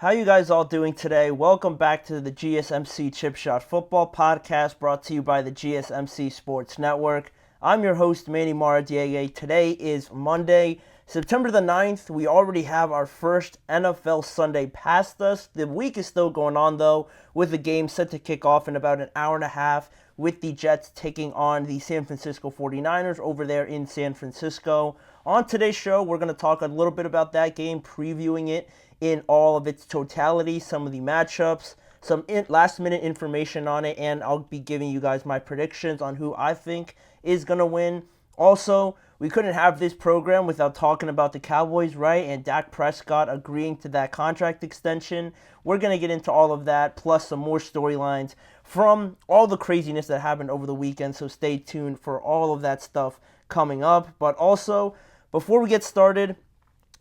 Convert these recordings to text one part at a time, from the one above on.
How you guys all doing today? Welcome back to the GSMC Chip Shot Football Podcast brought to you by the GSMC Sports Network. I'm your host, Manny Maradiaga. Today is Monday, September the 9th. We already have our first NFL Sunday past us. The week is still going on, though, with the game set to kick off in about an hour and a half with the Jets taking on the San Francisco 49ers over there in San Francisco. On today's show, we're going to talk a little bit about that game, previewing it in all of its totality, some of the matchups, some last-minute information on it, and I'll be giving you guys my predictions on who I think is going to win. Also, we couldn't have this program without talking about the Cowboys, right? And Dak Prescott agreeing to that contract extension. We're going to get into all of that, plus some more storylines from all the craziness that happened over the weekend, so stay tuned for all of that stuff coming up. But also, before we get started,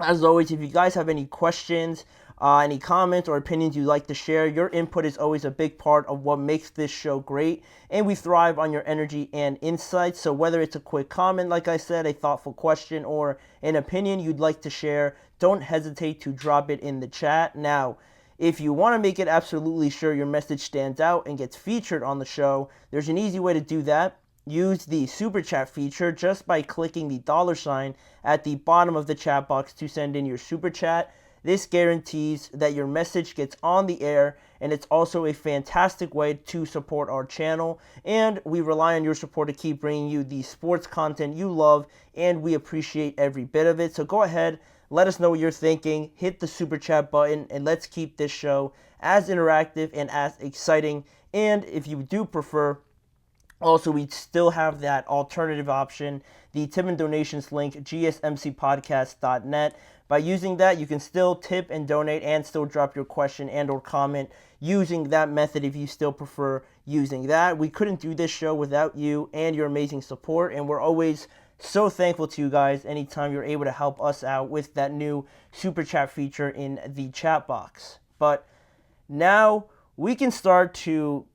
as always, if you guys have any questions, any comments or opinions you'd like to share, your input is always a big part of what makes this show great, and we thrive on your energy and insights. So whether it's a quick comment, like I said, a thoughtful question, or an opinion you'd like to share, don't hesitate to drop it in the chat. Now, if you want to make it absolutely sure your message stands out and gets featured on the show, there's an easy way to do that. Use the Super Chat feature just by clicking the $ at the bottom of the chat box to send in your Super Chat. This guarantees that your message gets on the air, and it's also a fantastic way to support our channel, and we rely on your support to keep bringing you the sports content you love, and we appreciate every bit of it. So go ahead, let us know what you're thinking, hit the Super Chat button, and let's keep this show as interactive and as exciting. And if you do prefer, also, we still have that alternative option, the tip and donations link, GSMCPodcast.net. By using that, you can still tip and donate and still drop your question and or comment using that method if you still prefer using that. We couldn't do this show without you and your amazing support, and we're always so thankful to you guys anytime you're able to help us out with that new Super Chat feature in the chat box. But now we can start to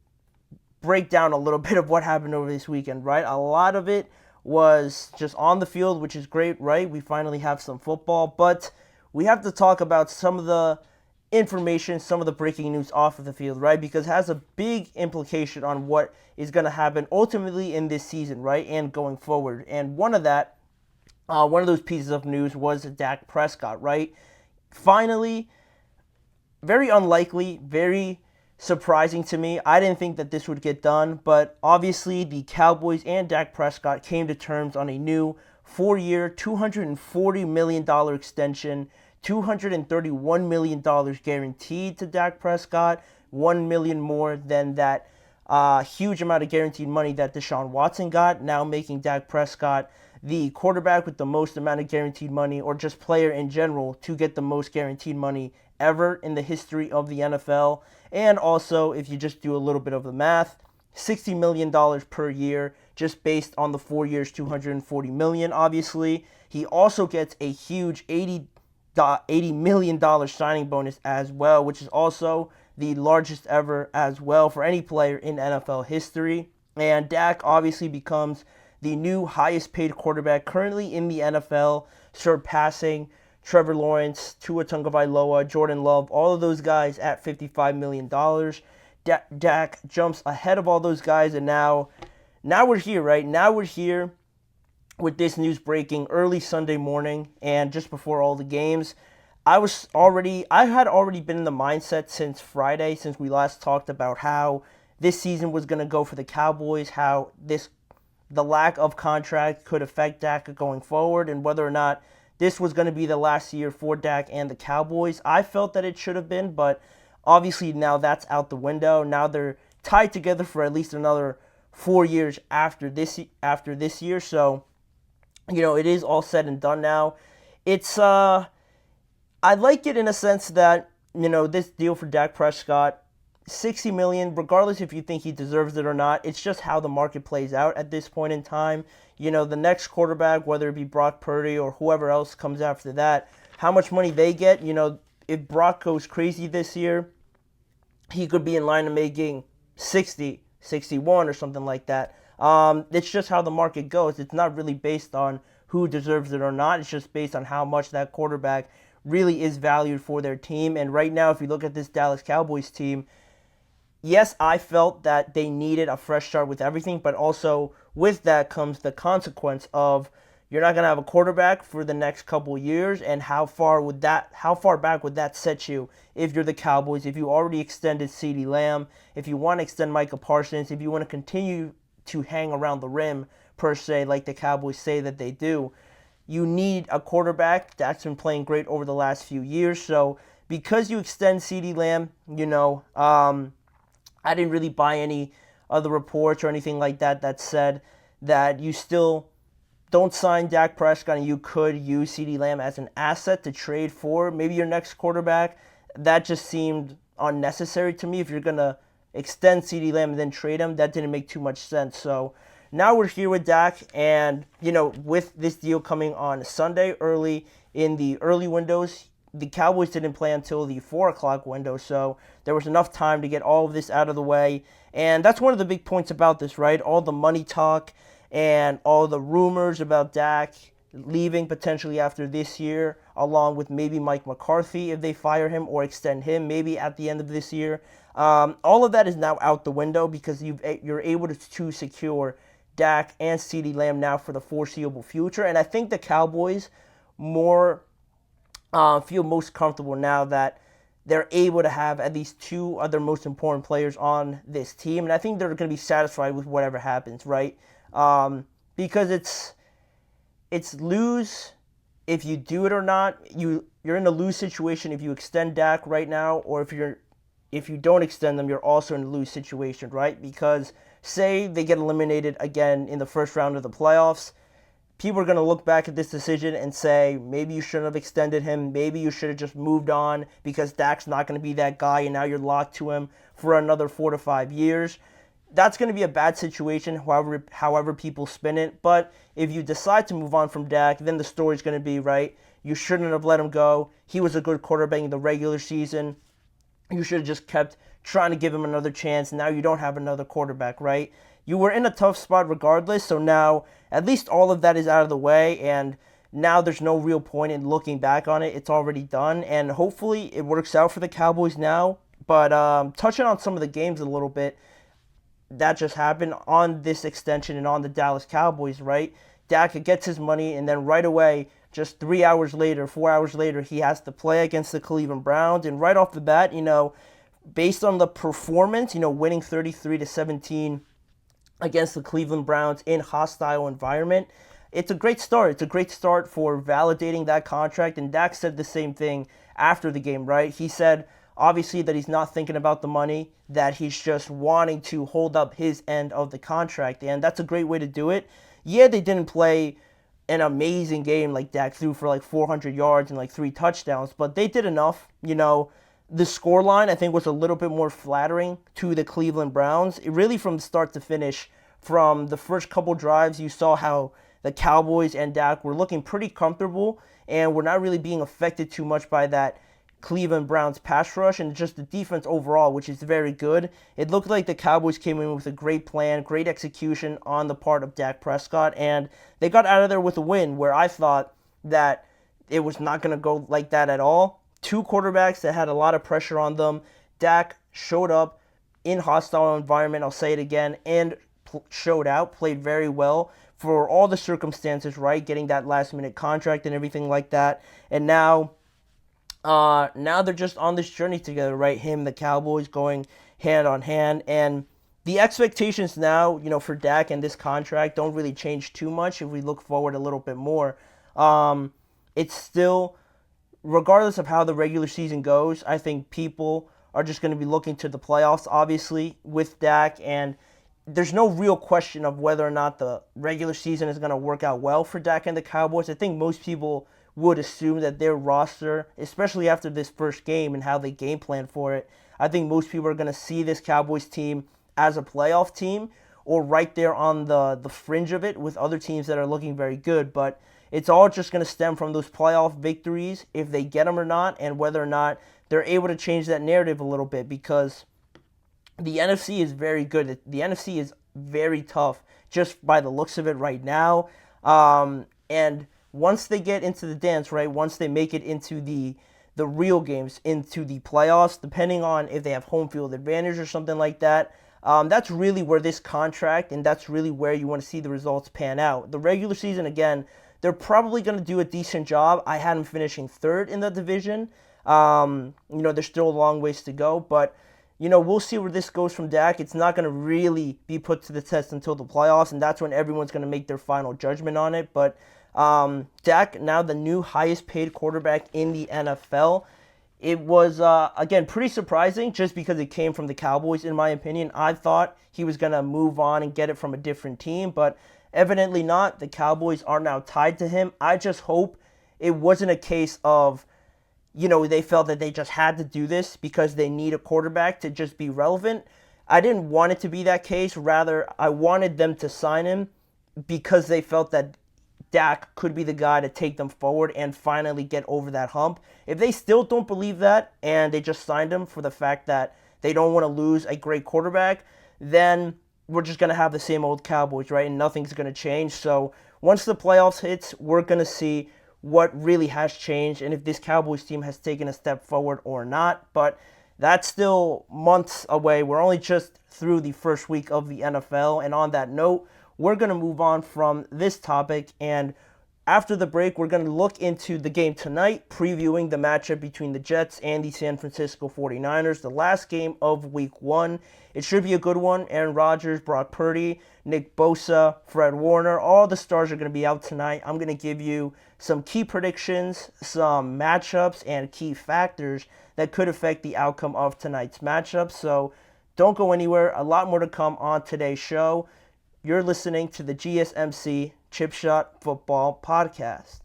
break down a little bit of what happened over this weekend, right? A lot of it was just on the field, which is great, right? We finally have some football, but we have to talk about some of the information, some of the breaking news off of the field, right? Because it has a big implication on what is going to happen ultimately in this season, right? And going forward. And one of those pieces of news was Dak Prescott, right? Finally, very unlikely, very surprising to me. I didn't think that this would get done, but obviously the Cowboys and Dak Prescott came to terms on a new 4-year, $240 million extension, $231 million guaranteed to Dak Prescott, $1 million more than that huge amount of guaranteed money that Deshaun Watson got, now making Dak Prescott the quarterback with the most amount of guaranteed money, or just player in general, to get the most guaranteed money ever in the history of the NFL. And also, if you just do a little bit of the math, $60 million per year, just based on the 4 years, $240 million, obviously. He also gets a huge $80 million signing bonus as well, which is also the largest ever as well for any player in NFL history. And Dak obviously becomes the new highest paid quarterback currently in the NFL, surpassing Trevor Lawrence, Tua Tagovailoa, Jordan Love, all of those guys at $55 million. Dak jumps ahead of all those guys, and now we're here, right? Now we're here with this news breaking early Sunday morning, and just before all the games. I had already been in the mindset since Friday, since we last talked about how this season was going to go for the Cowboys, how the lack of contract could affect Dak going forward, and whether or not this was going to be the last year for Dak and the Cowboys. I felt that it should have been, but obviously now that's out the window. Now they're tied together for at least another 4 years after this year. So, it is all said and done now. It's I like it in a sense that, this deal for Dak Prescott, $60 million, regardless if you think he deserves it or not, it's just how the market plays out at this point in time. The next quarterback, whether it be Brock Purdy or whoever else comes after that, how much money they get, if Brock goes crazy this year, he could be in line to making 60, 61 or something like that. It's just how the market goes. It's not really based on who deserves it or not. It's just based on how much that quarterback really is valued for their team. And right now, if you look at this Dallas Cowboys team, yes, I felt that they needed a fresh start with everything, but also with that comes the consequence of you're not going to have a quarterback for the next couple of years, and how far back would that set you if you're the Cowboys, if you already extended CeeDee Lamb, if you want to extend Micah Parsons, if you want to continue to hang around the rim, per se, like the Cowboys say that they do. You need a quarterback that's been playing great over the last few years. So because you extend CeeDee Lamb, I didn't really buy any other reports or anything like that that said that you still don't sign Dak Prescott and you could use CeeDee Lamb as an asset to trade for maybe your next quarterback. That just seemed unnecessary to me. If you're going to extend CeeDee Lamb and then trade him, that didn't make too much sense. So now we're here with Dak, and, with this deal coming on Sunday early in the early windows, the Cowboys didn't play until the 4 o'clock window, so there was enough time to get all of this out of the way. And that's one of the big points about this, right? All the money talk and all the rumors about Dak leaving potentially after this year, along with maybe Mike McCarthy if they fire him or extend him maybe at the end of this year. All of that is now out the window because you're able to secure Dak and CeeDee Lamb now for the foreseeable future. And I think the Cowboys feel most comfortable now that they're able to have at least two other most important players on this team. And I think they're going to be satisfied with whatever happens, right? Because it's lose if you do it or not. You're in a lose situation if you extend Dak right now, or if you don't extend them, you're also in a lose situation, right? Because say they get eliminated again in the first round of the playoffs, people are going to look back at this decision and say, maybe you shouldn't have extended him. Maybe you should have just moved on because Dak's not going to be that guy and now you're locked to him for another 4 to 5 years. That's going to be a bad situation, however people spin it. But if you decide to move on from Dak, then the story's going to be, right, you shouldn't have let him go. He was a good quarterback in the regular season. You should have just kept trying to give him another chance. Now you don't have another quarterback, right? You were in a tough spot regardless, so now at least all of that is out of the way, and now there's no real point in looking back on it. It's already done, and hopefully it works out for the Cowboys now. But touching on some of the games a little bit that just happened on this extension and on the Dallas Cowboys, right? Dak gets his money, and then right away, just 4 hours later, he has to play against the Cleveland Browns. And right off the bat, based on the performance, winning 33-17 against the Cleveland Browns in hostile environment, it's a great start. It's a great start for validating that contract. And Dak said the same thing after the game, right? He said, obviously, that he's not thinking about the money, that he's just wanting to hold up his end of the contract. And that's a great way to do it. Yeah, they didn't play an amazing game, like Dak threw for like 400 yards and like 3 touchdowns, but they did enough. The scoreline, I think, was a little bit more flattering to the Cleveland Browns. It really, from start to finish, from the first couple drives, you saw how the Cowboys and Dak were looking pretty comfortable and were not really being affected too much by that Cleveland Browns pass rush and just the defense overall, which is very good. It looked like the Cowboys came in with a great plan, great execution on the part of Dak Prescott, and they got out of there with a win where I thought that it was not going to go like that at all. 2 quarterbacks that had a lot of pressure on them. Dak showed up in hostile environment, I'll say it again, and showed out, played very well for all the circumstances, right? Getting that last-minute contract and everything like that. And now they're just on this journey together, right? Him, the Cowboys, going hand on hand. And the expectations now, for Dak and this contract don't really change too much if we look forward a little bit more. It's still, regardless of how the regular season goes, I think people are just going to be looking to the playoffs, obviously, with Dak. And there's no real question of whether or not the regular season is going to work out well for Dak and the Cowboys. I think most people would assume that their roster, especially after this first game and how they game plan for it, I think most people are going to see this Cowboys team as a playoff team or right there on the fringe of it with other teams that are looking very good. But it's all just going to stem from those playoff victories, if they get them or not, and whether or not they're able to change that narrative a little bit, because the NFC is very good. The NFC is very tough just by the looks of it right now. And once they get into the dance, right, once they make it into the real games, into the playoffs, depending on if they have home field advantage or something like that, that's really where this contract, and that's really where you want to see the results pan out. The regular season, again, they're probably going to do a decent job. I had them finishing third in the division. There's still a long ways to go, but we'll see where this goes from Dak. It's not going to really be put to the test until the playoffs, and that's when everyone's going to make their final judgment on it. But Dak, now the new highest paid quarterback in the NFL. It was, again, pretty surprising just because it came from the Cowboys, in my opinion. I thought he was going to move on and get it from a different team, but evidently not. The Cowboys are now tied to him. I just hope it wasn't a case of, they felt that they just had to do this because they need a quarterback to just be relevant. I didn't want it to be that case. Rather, I wanted them to sign him because they felt that Dak could be the guy to take them forward and finally get over that hump. If they still don't believe that and they just signed him for the fact that they don't want to lose a great quarterback, then we're just going to have the same old Cowboys, right? And nothing's going to change. So once the playoffs hits, we're going to see what really has changed and if this Cowboys team has taken a step forward or not. But that's still months away. We're only just through the first week of the NFL. And on that note, we're going to move on from this topic, and after the break, we're going to look into the game tonight, previewing the matchup between the Jets and the San Francisco 49ers, the last game of Week 1. It should be a good one. Aaron Rodgers, Brock Purdy, Nick Bosa, Fred Warner, all the stars are going to be out tonight. I'm going to give you some key predictions, some matchups, and key factors that could affect the outcome of tonight's matchup. So don't go anywhere. A lot more to come on today's show. You're listening to the GSMC Chip Shot Football Podcast.